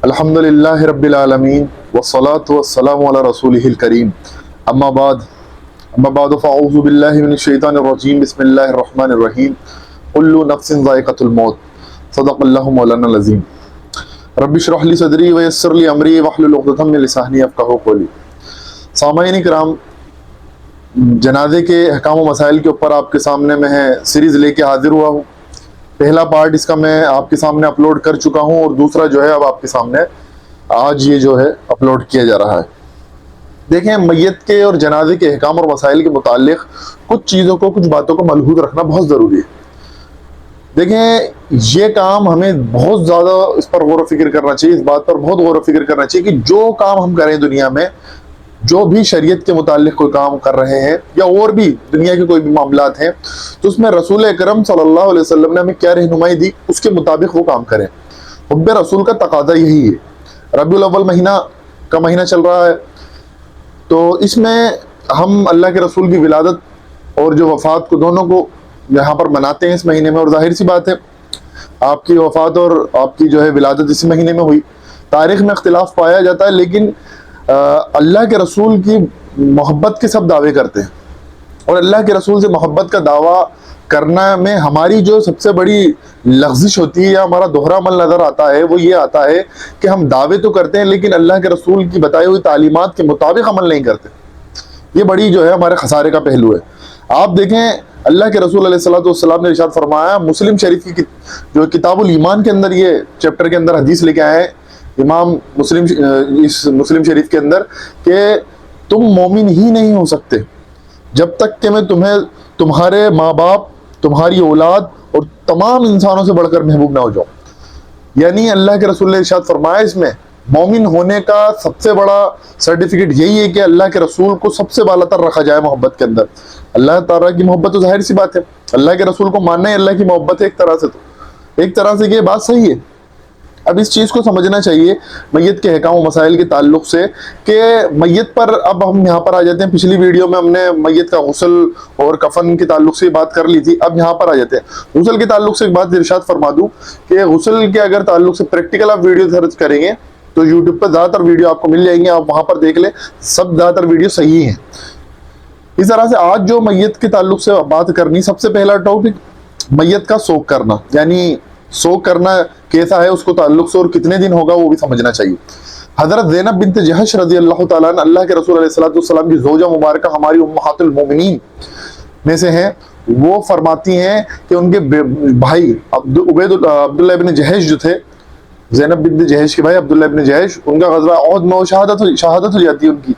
الحمدللہ رب العالمین والصلاة والسلام علی رسولہ الکریم اما بعد فاعوذ باللہ من الشیطان الرجیم بسم اللہ الرحمن الرحیم کل نفس ذائقۃ الموت صدق اللہ مولانا العظیم رب اشرح لی صدری ویسر لی امری واحلل عقدۃ من لسانی یفقہوا قولی۔ سامعین کرام، جنازے کے احکام و مسائل کے اوپر آپ کے سامنے میں سیریز لے کے حاضر ہوا ہوں۔ پہلا پارٹ اس کا میں آپ کے سامنے اپلوڈ کر چکا ہوں اور دوسرا جو ہے اب آپ کے سامنے آج یہ جو ہے اپلوڈ کیا جا رہا ہے۔ دیکھیں، میت کے اور جنازے کے احکام اور مسائل کے متعلق کچھ چیزوں کو، کچھ باتوں کو ملحوظ رکھنا بہت ضروری ہے۔ دیکھیں، یہ کام ہمیں بہت زیادہ اس پر غور و فکر کرنا چاہیے، اس بات پر بہت غور و فکر کرنا چاہیے کہ جو کام ہم کریں دنیا میں، جو بھی شریعت کے متعلق کوئی کام کر رہے ہیں یا اور بھی دنیا کے کوئی بھی معاملات ہیں، تو اس میں رسول اکرم صلی اللہ علیہ وسلم نے ہمیں کیا رہنمائی دی، اس کے مطابق وہ کام کریں۔ حب رسول کا تقاضا یہی ہے۔ ربیع الاول مہینہ چل رہا ہے، تو اس میں ہم اللہ کے رسول کی ولادت اور جو وفات کو دونوں کو یہاں پر مناتے ہیں اس مہینے میں، اور ظاہر سی بات ہے آپ کی وفات اور آپ کی جو ہے ولادت اسی مہینے میں ہوئی۔ تاریخ میں اختلاف پایا جاتا ہے، لیکن اللہ کے رسول کی محبت کے سب دعوے کرتے ہیں، اور اللہ کے رسول سے محبت کا دعویٰ کرنا میں ہماری جو سب سے بڑی لغزش ہوتی ہے یا ہمارا دوہرا عمل نظر آتا ہے، وہ یہ آتا ہے کہ ہم دعوے تو کرتے ہیں لیکن اللہ کے رسول کی بتائی ہوئی تعلیمات کے مطابق عمل نہیں کرتے۔ یہ بڑی جو ہے ہمارے خسارے کا پہلو ہے۔ آپ دیکھیں، اللہ کے رسول علیہ الصلوۃ والسلام نے ارشاد فرمایا، مسلم شریف کی جو کتاب الایمان کے اندر یہ چیپٹر کے اندر حدیث لے کے آئے ہیں امام مسلم، اس مسلم شریف کے اندر، کہ تم مومن ہی نہیں ہو سکتے جب تک کہ میں تمہیں تمہارے ماں باپ، تمہاری اولاد اور تمام انسانوں سے بڑھ کر محبوب نہ ہو جاؤ۔ یعنی اللہ کے رسول نے ارشاد فرمایا، اس میں مومن ہونے کا سب سے بڑا سرٹیفکیٹ یہی ہے کہ اللہ کے رسول کو سب سے بالا تر رکھا جائے محبت کے اندر۔ اللہ تعالیٰ کی محبت تو ظاہر سی بات ہے، اللہ کے رسول کو ماننا ہی اللہ کی محبت ہے۔ ایک طرح سے یہ بات صحیح ہے۔ اب اس چیز کو سمجھنا چاہیے میت کے احکام و مسائل کے تعلق سے، کہ میت پر اب ہم یہاں پر آ جاتے ہیں۔ پچھلی ویڈیو میں ہم نے میت کا غسل اور کفن کے تعلق سے بات کر لی تھی، اب یہاں پر آ جاتے ہیں غسل کے تعلق سے۔ ایک بات ارشاد فرما دوں کہ غسل کے اگر تعلق سے پریکٹیکل آپ ویڈیو سرچ کریں گے تو یوٹیوب پر زیادہ تر ویڈیو آپ کو مل جائیں گے، آپ وہاں پر دیکھ لیں، سب زیادہ تر ویڈیو صحیح ہیں۔ اس طرح سے آج جو میت کے تعلق سے بات کرنی، سب سے پہلا ٹاپک میت کا سوگ کرنا، یعنی سوگ کرنا کیسا ہے، اس کو تعلق سے اور کتنے دن ہوگا وہ بھی سمجھنا چاہیے۔ حضرت زینب بنت جہش رضی اللہ تعالیٰ عنہ، اللہ کے رسول علیہ الصلوۃ والسلام کی زوجہ مبارکہ، ہماری امہات المومنین میں سے ہیں، وہ فرماتی ہیں کہ ان کے بھائی عبداللہ ابن جہش جو تھے، زینب بنت جہش کے بھائی عبداللہ ابن جہش، ان کا غزوہ احد میں شہادت ہو جاتی ہے ان کی۔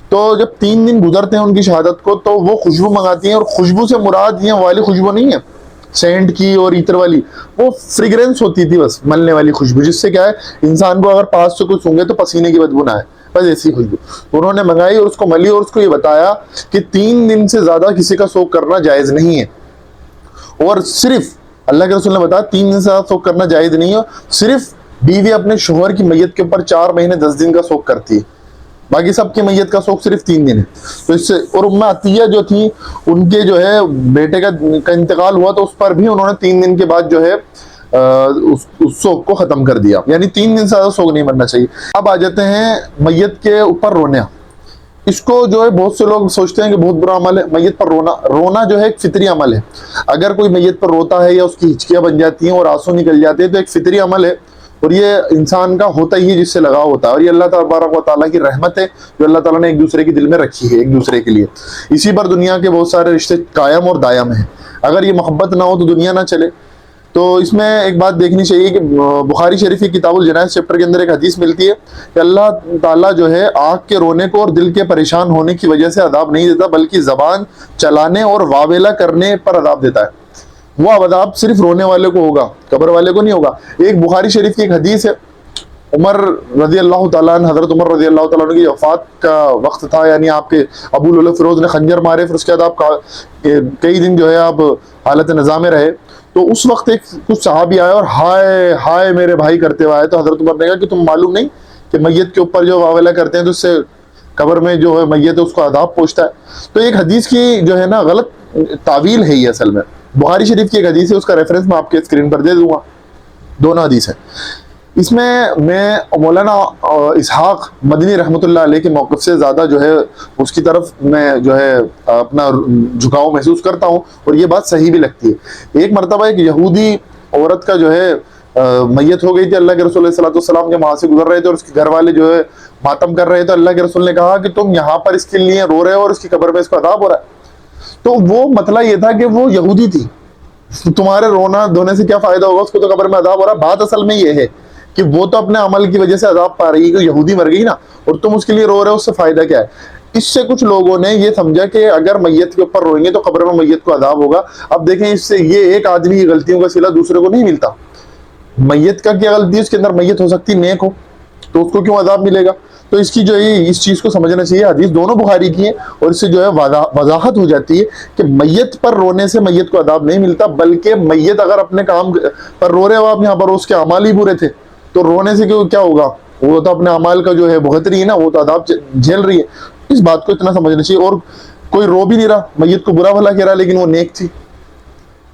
تو جب 3 دن گزرتے ہیں ان کی شہادت کو، تو وہ خوشبو منگاتی ہیں، اور خوشبو سے مراد یہ والی خوشبو نہیں ہے سینٹ کی اور عطر والی، وہ فریگرنس ہوتی تھی، بس ملنے والی خوشبو، جس سے کیا ہے انسان کو اگر پاس سے کوئی سونگے تو پسینے کی بدبو نہ آئے، بس ایسی خوشبو انہوں نے منگائی اور اس کو ملی، اور اس کو یہ بتایا کہ 3 دن سے زیادہ کسی کا سوگ کرنا جائز نہیں ہے، اور صرف اللہ کے رسول نے بتایا 3 دن سے زیادہ سوگ کرنا جائز نہیں ہے، صرف بیوی اپنے شوہر کی میت کے اوپر 4 مہینے 10 دن کا سوگ کرتی ہے، باقی سب کی میت کا سوگ صرف 3 دن ہے۔ تو اس سے، اور امہ عطیہ جو تھی، ان کے جو ہے بیٹے کا انتقال ہوا، تو اس پر بھی انہوں نے 3 دن کے بعد جو ہے اس سوگ کو ختم کر دیا، یعنی 3 دن سے زیادہ سوگ نہیں مرنا چاہیے۔ اب آ جاتے ہیں میت کے اوپر رونا۔ اس کو جو ہے بہت سے لوگ سوچتے ہیں کہ بہت برا عمل ہے میت پر رونا جو ہے ایک فطری عمل ہے۔ اگر کوئی میت پر روتا ہے یا اس کی ہچکیاں بن جاتی ہیں اور آنسو نکل جاتے ہیں تو ایک فطری عمل ہے، اور یہ انسان کا ہوتا ہی ہے جس سے لگاؤ ہوتا ہے، اور یہ اللہ تبارک و تعالیٰ کی رحمت ہے جو اللہ تعالیٰ نے ایک دوسرے کے دل میں رکھی ہے ایک دوسرے کے لیے۔ اسی پر دنیا کے بہت سارے رشتے قائم اور دائم ہیں۔ اگر یہ محبت نہ ہو تو دنیا نہ چلے۔ تو اس میں ایک بات دیکھنی چاہیے کہ بخاری شریف کی کتاب الجنائز چیپٹر کے اندر ایک حدیث ملتی ہے کہ اللہ تعالیٰ جو ہے آنکھ کے رونے کو اور دل کے پریشان ہونے کی وجہ سے عذاب نہیں دیتا، بلکہ زبان چلانے اور واویلا کرنے پر عذاب دیتا ہے۔ وہ عذاب صرف رونے والے کو ہوگا، قبر والے کو نہیں ہوگا۔ ایک بخاری شریف کی ایک حدیث ہے، عمر رضی اللہ تعالیٰ عنہ، حضرت عمر رضی اللہ تعالیٰ عنہ کی وفات کا وقت تھا، یعنی آپ کے ابو لؤلؤ فیروز نے خنجر مارے، پھر اس کے بعد آپ کئی دن جو ہے آپ حالت نظام میں رہے، تو اس وقت ایک کچھ صحابی آئے اور ہائے ہائے میرے بھائی کرتے ہوئے آئے، تو حضرت عمر نے کہا کہ تم معلوم نہیں کہ میت کے اوپر جو واویلا کرتے ہیں تو اس سے قبر میں جو ہے میت ہے اس کو عذاب پہنچتا ہے۔ تو ایک حدیث کی جو ہے نا غلط تعویل ہے یہ، اصل میں بخاری شریف کی ایک حدیث ہے، اس کا ریفرنس میں آپ کے اسکرین پر دے دوں گا، دونوں حدیث ہیں۔ اس میں مولانا اسحاق مدنی رحمۃ اللہ علیہ کے موقف سے زیادہ جو ہے اس کی طرف میں جو ہے اپنا جھکاؤ محسوس کرتا ہوں، اور یہ بات صحیح بھی لگتی ہے۔ ایک مرتبہ ایک یہودی عورت کا جو ہے میت ہو گئی تھی، اللہ کے رسول علیہ الصلوۃ والسلام کے وہاں سے گزر رہے تھے، اور اس کے گھر والے جو ہے ماتم کر رہے تھے۔ اللہ کے رسول نے کہا کہ تم یہاں پر اس کے لیے رو رہے ہو اور اس کی قبر میں اس کو عذاب ہو رہا ہے۔ تو وہ مسئلہ یہ تھا کہ وہ یہودی تھی، تمہارے رونا دھونے سے کیا فائدہ ہوگا، اس کو تو قبر میں عذاب ہو رہا ہے۔ بات اصل میں یہ ہے کہ وہ تو اپنے عمل کی وجہ سے عذاب پا رہی ہے، کہ یہودی مر گئی نا، اور تم اس کے لیے رو رہے ہو، اس سے فائدہ کیا ہے؟ اس سے کچھ لوگوں نے یہ سمجھا کہ اگر میت کے اوپر روئیں گے تو قبر میں میت کو عذاب ہوگا۔ اب دیکھیں، اس سے یہ ایک آدمی کی غلطیوں کا صلہ دوسرے کو نہیں ملتا۔ میت کا کیا غلطی ہے؟ اس کے اندر میت ہو سکتی نیک ہو، تو اس کو کیوں عذاب ملے گا؟ تو اس کی جو ہے اس چیز کو سمجھنا چاہیے۔ حدیث دونوں بخاری کی ہیں، اور اس سے جو ہے وضاحت ہو جاتی ہے کہ میت پر رونے سے میت کو عذاب نہیں ملتا، بلکہ میت اگر اپنے کام پر رو رہے ہو آپ یہاں پر، اس کے اعمال ہی برے تھے، تو رونے سے کیا ہوگا؟ وہ تو اپنے اعمال کا جو ہے بھگت رہی ہے نا، وہ تو عذاب جھیل رہی ہے۔ اس بات کو اتنا سمجھنا چاہیے۔ اور کوئی رو بھی نہیں رہا، میت کو برا بھلا کہہ رہا، لیکن وہ نیک تھی،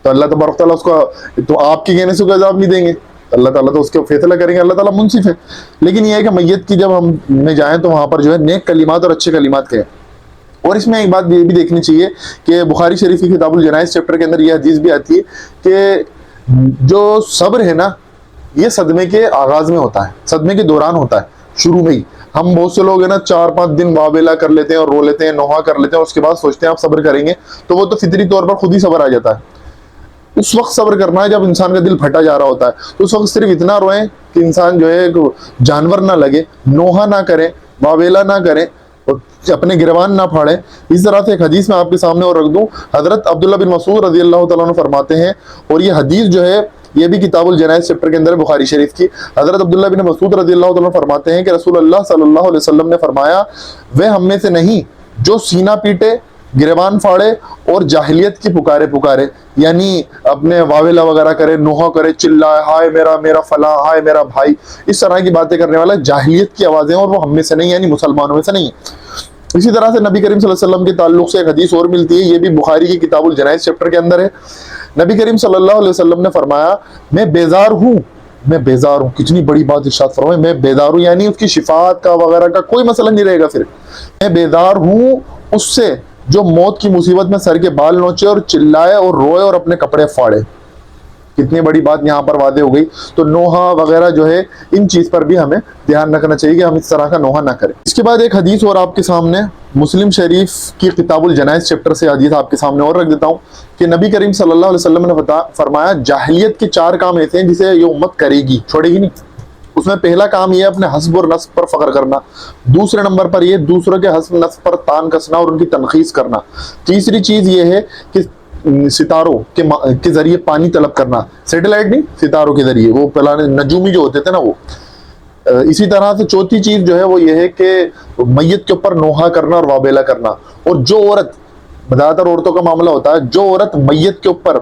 تو اللہ تبارک تعالیٰ اس کو، تو آپ کے کہنے سے کوئی عذاب نہیں دیں گے، اللہ تعالیٰ تو اس کے فیصلہ کریں گے، اللہ تعالیٰ منصف ہے۔ لیکن یہ ہے کہ میت کی جب ہم میں جائیں تو وہاں پر جو ہے نیک کلمات اور اچھے کلمات کہیں۔ اور اس میں ایک بات یہ بھی دیکھنی چاہیے کہ بخاری شریف کی کتاب الجنائز چیپٹر کے اندر یہ حدیث بھی آتی ہے کہ جو صبر ہے نا، یہ صدمے کے آغاز میں ہوتا ہے، صدمے کے دوران ہوتا ہے، شروع میں ہی۔ ہم بہت سے لوگ ہیں نا 4-5 دن واویلا کر لیتے ہیں اور رو لیتے ہیں، نوحہ کر لیتے ہیں، اور اس کے بعد سوچتے ہیں آپ صبر کریں گے، تو وہ تو فطری طور پر خود ہی صبر آ جاتا ہے۔ اس وقت صبر کرنا ہے جب انسان کا دل پھٹا جا رہا ہوتا ہے، تو اس وقت صرف اتنا روئیں کہ انسان جو ہے جانور نہ لگے، نوحہ نہ کریں، واویلا نہ کریں، اور اپنے گریبان نہ پھاڑیں۔ اس طرح سے ایک حدیث میں آپ کے سامنے اور رکھ دوں، حضرت عبداللہ بن مسعود رضی اللہ تعالیٰ عنہ فرماتے ہیں، اور یہ حدیث جو ہے یہ بھی کتاب الجنائز چیپٹر کے اندر بخاری شریف کی، حضرت عبداللہ بن مسعود رضی اللہ تعالیٰ عنہ فرماتے ہیں کہ رسول اللہ صلی اللہ علیہ وسلم نے فرمایا، وہ ہم میں سے نہیں جو سینہ پیٹے، گریبان پھاڑے اور جاہلیت کی پکارے، یعنی اپنے واویلا وغیرہ کرے، نوحہ کرے، چلائے، ہائے میرا فلاں، ہائے میرا بھائی، اس طرح کی باتیں کرنے والا جاہلیت کی آوازیں، اور وہ ہم میں سے نہیں، یعنی مسلمانوں میں سے نہیں۔ اسی طرح سے نبی کریم صلی اللہ علیہ وسلم کے تعلق سے ایک حدیث اور ملتی ہے، یہ بھی بخاری کی کتاب الجنائز چیپٹر کے اندر ہے۔ نبی کریم صلی اللہ علیہ وسلم نے فرمایا، میں بیزار ہوں، کتنی بڑی بات ارشاد فرمائے، میں بیزار ہوں، یعنی اس کی شفاعت کا وغیرہ کا کوئی مسئلہ نہیں رہے گا، پھر میں بیزار ہوں اس سے جو موت کی مصیبت میں سر کے بال نوچے اور چلائے اور روئے اور اپنے کپڑے پھاڑے۔ کتنی بڑی بات یہاں پر واضح ہو گئی۔ تو نوحہ وغیرہ جو ہے ان چیز پر بھی ہمیں دھیان رکھنا چاہیے کہ ہم اس طرح کا نوحہ نہ کریں۔ اس کے بعد ایک حدیث اور آپ کے سامنے مسلم شریف کی کتاب الجنائز چیپٹر سے حدیث آپ کے سامنے اور رکھ دیتا ہوں کہ نبی کریم صلی اللہ علیہ وسلم نے فرمایا، جاہلیت کے 4 کام ایسے ہیں جسے یہ امت کرے گی، چھوڑے گی نہیں۔ اس میں پہلا کام یہ ہے اپنے حسب اور نسب پر فخر کرنا، دوسرے نمبر پر یہ دوسروں کے حسب نسب پر تان کسنا اور ان کی تنخیص کرنا، تیسری چیز یہ ہے کہ ستاروں کے ذریعے پانی طلب کرنا، سیٹلائٹ نہیں، ستاروں کے ذریعے، وہ پلانے نجومی جو ہوتے تھے نا وہ۔ اسی طرح سے چوتھی چیز جو ہے وہ یہ ہے کہ میت کے اوپر نوحہ کرنا اور واویلا کرنا۔ اور جو عورت، زیادہ تر عورتوں کا معاملہ ہوتا ہے، جو عورت میت کے اوپر،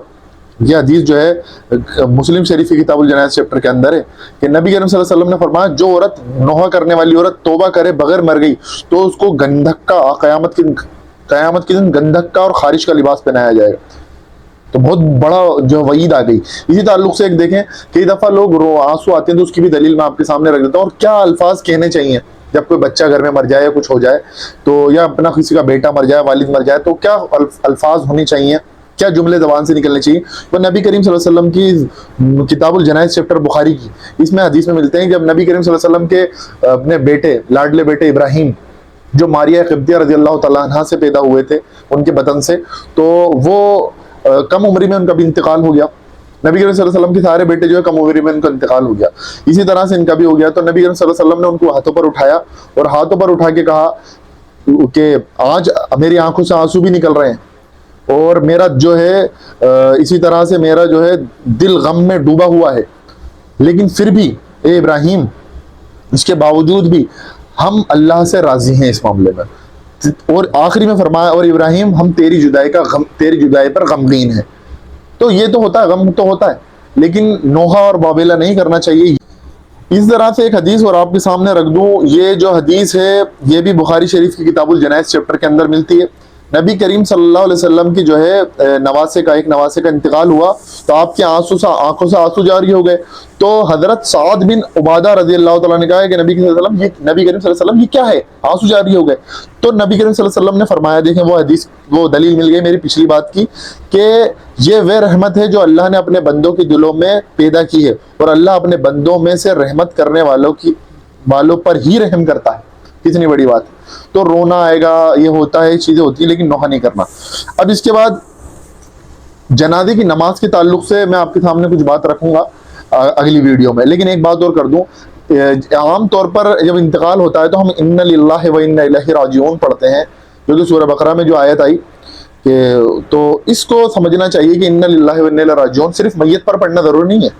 یہ حدیث جو ہے مسلم شریف کی کتاب الجنائز چیپٹر کے اندر ہے کہ نبی کریم صلی اللہ علیہ وسلم نے فرمایا، جو عورت نوحہ کرنے والی عورت توبہ کرے بغیر مر گئی تو اس کو گندھک کا، قیامت کے دن گندھک کا اور خارش کا لباس پہنایا جائے گا۔ تو بہت بڑا جو وعید آ گئی۔ اسی تعلق سے ایک دیکھیں، کئی دفعہ لوگ آنسو آتے ہیں تو اس کی بھی دلیل میں آپ کے سامنے رکھ دیتا ہوں، اور کیا الفاظ کہنے چاہیے جب کوئی بچہ گھر میں مر جائے یا کچھ ہو جائے، تو یا اپنا کسی کا بیٹا مر جائے، والد مر جائے، تو کیا الفاظ ہونے چاہیے، کیا جملے زبان سے نکلنے چاہیے۔ وہ نبی کریم صلی اللہ علیہ وسلم کی کتاب الجنائز چیپٹر بخاری کی، اس میں حدیث میں ملتے ہیں، جب نبی کریم صلی اللہ علیہ وسلم کے اپنے بیٹے، لاڈلے بیٹے ابراہیم، جو ماریہ قبطیہ رضی اللہ تعالیٰ عنہ سے پیدا ہوئے تھے، ان کے بطن سے، تو وہ کم عمری میں ان کا بھی انتقال ہو گیا۔ نبی کریم صلی اللہ علیہ وسلم کے سارے بیٹے جو ہے کم عمری میں ان کا انتقال ہو گیا، اسی طرح سے ان کا بھی ہو گیا۔ تو نبی کریم صلی اللہ علیہ وسلم نے ان کو ہاتھوں پر اٹھایا اور ہاتھوں پر اٹھا کے کہا کہ آج میری آنکھوں سے آنسو بھی نکل رہے ہیں، اور میرا جو ہے اسی طرح سے میرا جو ہے دل غم میں ڈوبا ہوا ہے، لیکن پھر بھی اے ابراہیم، اس کے باوجود بھی ہم اللہ سے راضی ہیں اس معاملے میں۔ اور آخری میں فرمایا، اور ابراہیم ہم تیری جدائی پر غمگین ہیں۔ تو یہ تو ہوتا ہے، غم تو ہوتا ہے، لیکن نوحہ اور واویلا نہیں کرنا چاہیے۔ اس طرح سے ایک حدیث اور آپ کے سامنے رکھ دوں، یہ جو حدیث ہے یہ بھی بخاری شریف کی کتاب الجنائز چیپٹر کے اندر ملتی ہے۔ نبی کریم صلی اللہ علیہ وسلم کی جو ہے ایک نواسے کا انتقال ہوا تو آپ کی آنکھوں سے آنسو جاری ہو گئے. تو حضرت سعد بن عبادہ رضی اللہ تعالیٰ نے کہا کہ نبی کریم صلی اللہ علیہ وسلم یہ کیا ہے, آنسو جاری ہو گئے. تو نبی کریم صلی اللہ علیہ وسلم نے فرمایا, دیکھیں وہ حدیث, وہ دلیل مل گئی میری پچھلی بات کی, کہ یہ وہ رحمت ہے جو اللہ نے اپنے بندوں کے دلوں میں پیدا کی ہے, اور اللہ اپنے بندوں میں سے رحمت کرنے والوں پر ہی رحم کرتا ہے. کتنی بڑی بات ہے. تو رونا آئے گا, یہ ہوتا ہے, چیزیں ہوتی ہیں, لیکن نوحہ نہیں کرنا. اب اس کے بعد جنازے کی نماز کے تعلق سے میں آپ کے سامنے کچھ بات رکھوں گا اگلی ویڈیو میں, لیکن ایک بات اور کر دوں, عام طور پر جب انتقال ہوتا ہے تو ہم اِنَّ لِلَّهِ وَإِنَّ إِلَيْهِ راجعون پڑھتے ہیں, جو کہ سورہ بقرہ میں جو آیت آئی, کہ تو اس کو سمجھنا چاہیے کہ اِنَّ لِلَّهِ وَإِنَّ إِلَيْهِ راجعون صرف میت پر پڑھنا ضروری نہیں ہے.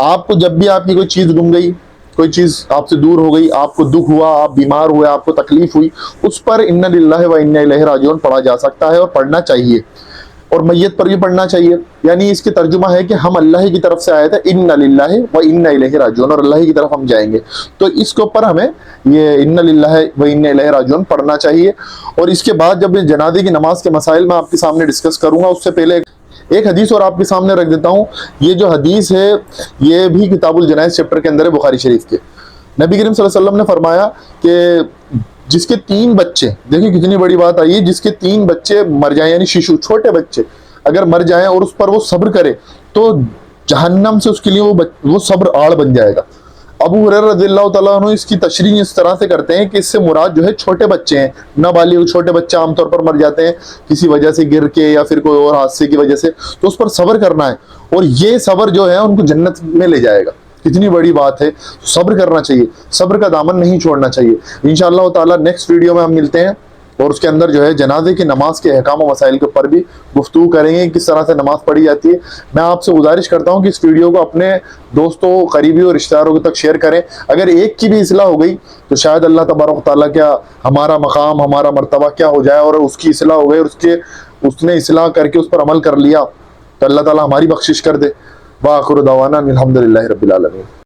آپ کو جب بھی آپ کی کوئی چیز گم گئی, کوئی چیز آپ سے دور ہو گئی, آپ کو دکھ ہوا, آپ بیمار ہوئے, آپ کو تکلیف ہوئی, اس پر اِنَّ لِلَّهِ وَإِنَّ إِلَيْهِ راجعون پڑھا جا سکتا ہے اور پڑھنا چاہیے, اور میت پر بھی پڑھنا چاہیے. یعنی اس کی ترجمہ ہے کہ ہم اللہ کی طرف سے آئے تھے, اِنَّ لِلَّهِ وَإِنَّ إِلَيْهِ راجعون, اور اللہ کی طرف ہم جائیں گے. تو اس کے اوپر ہمیں یہ اِنَّ لِلَّهِ وَإِنَّ إِلَيْهِ راجعون پڑھنا چاہیے. اور اس کے بعد جب جنازے کی نماز کے مسائل میں آپ کے سامنے ڈسکس کروں گا, اس سے پہلے ایک حدیث اور آپ کے سامنے رکھ دیتا ہوں. یہ جو حدیث ہے یہ بھی کتاب الجنائز چیپٹر کے اندر ہے, بخاری شریف کے. نبی کریم صلی اللہ علیہ وسلم نے فرمایا کہ جس کے 3 بچے, دیکھیں کتنی بڑی بات آئی ہے, جس کے 3 بچے مر جائیں, یعنی شیشو چھوٹے بچے اگر مر جائیں اور اس پر وہ صبر کرے تو جہنم سے اس کے لیے وہ صبر آڑ بن جائے گا. ابو ہریرہ رضی اللہ تعالیٰ عنہ اس کی تشریح اس طرح سے کرتے ہیں کہ اس سے مراد جو ہے چھوٹے بچے ہیں, نابالغ چھوٹے بچے عام طور پر مر جاتے ہیں کسی وجہ سے, گر کے یا پھر کوئی اور حادثے کی وجہ سے, تو اس پر صبر کرنا ہے, اور یہ صبر جو ہے ان کو جنت میں لے جائے گا. کتنی بڑی بات ہے, صبر کرنا چاہیے, صبر کا دامن نہیں چھوڑنا چاہیے. انشاءاللہ تعالیٰ نیکسٹ ویڈیو میں ہم ملتے ہیں, اور اس کے اندر جو ہے جنازے کی نماز کے احکام و مسائل کے اوپر بھی گفتگو کریں گے, کس طرح سے نماز پڑھی جاتی ہے. میں آپ سے گزارش کرتا ہوں کہ اس ویڈیو کو اپنے دوستوں, قریبیوں اور رشتہ داروں تک شیئر کریں. اگر ایک کی بھی اصلاح ہو گئی تو شاید اللہ تبارک و تعالیٰ کیا ہمارا مقام, ہمارا مرتبہ کیا ہو جائے, اور اس کی اصلاح ہو گئی اور اس نے اصلاح کر کے اس پر عمل کر لیا تو اللہ تعالیٰ ہماری بخشش کر دے. وآخر دعوانا الحمدللہ رب العالمین.